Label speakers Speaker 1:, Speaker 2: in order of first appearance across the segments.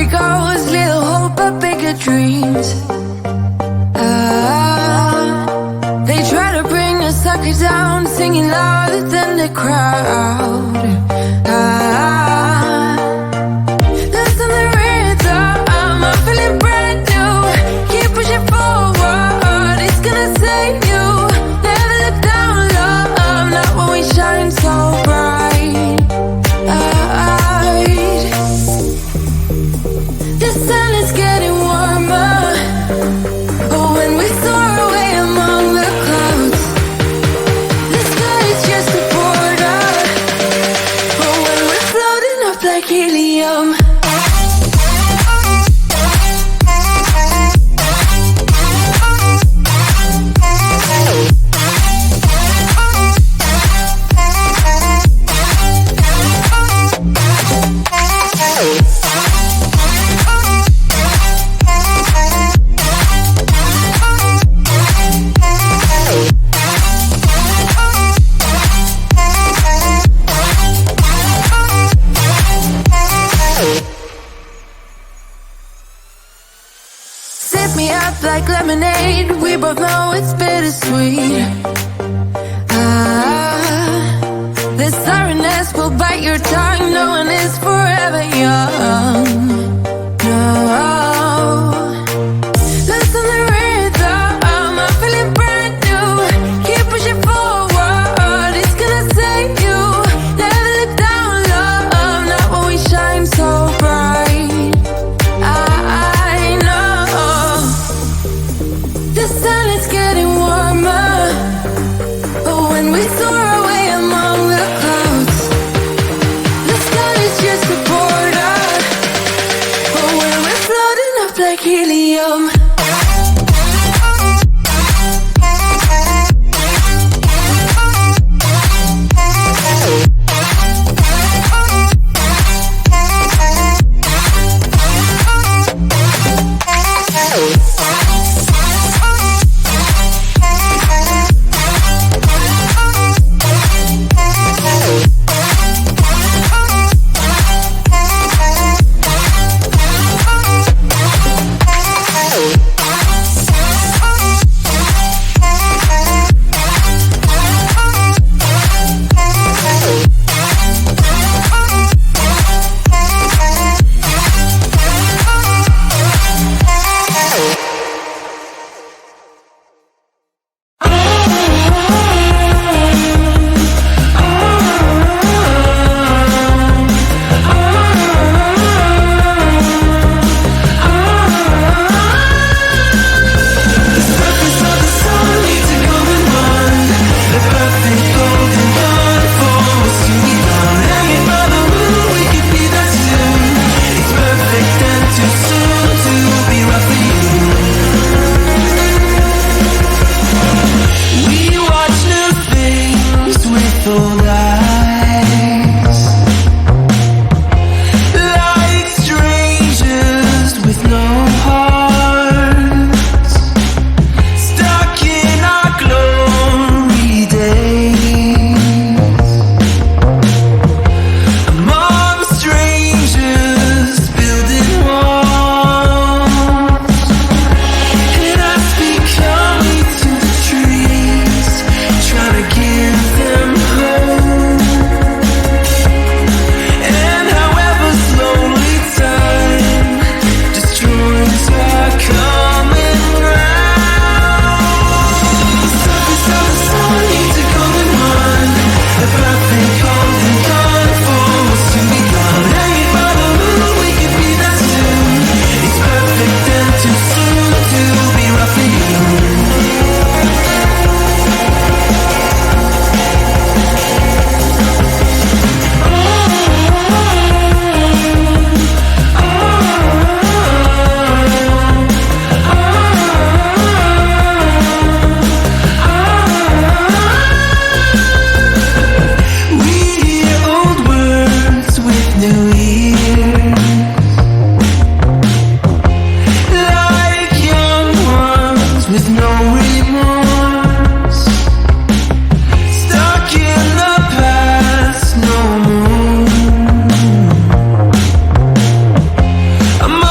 Speaker 1: goes, little hope but bigger dreams. They try to bring a sucker down, singing louder than the crowd. Listen the rhythm, I'm feeling brand new. Keep pushing forward, it's gonna save you. Never look down, love, not when we shine so bright. The sun is getting warmer, but when we soar away among the clouds, the sky is just a border. But when we're floating up like helium, me up like lemonade. We both know it's bittersweet. This sorrowness will bite your tongue. No one is forever young. No. Listen the rhythm, I'm feeling brand new. Keep pushing forward, it's gonna save you. Never look down, love, not when we shine so bright. I know the sun is getting warmer, but when we soar away among the clouds, the sky is just a border. But when we're floating up like helium,
Speaker 2: I'm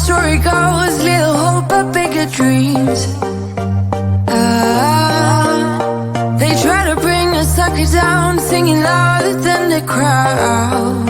Speaker 1: story goes, little hope but bigger dreams. They try to bring a sucker down, singing louder than the crowd.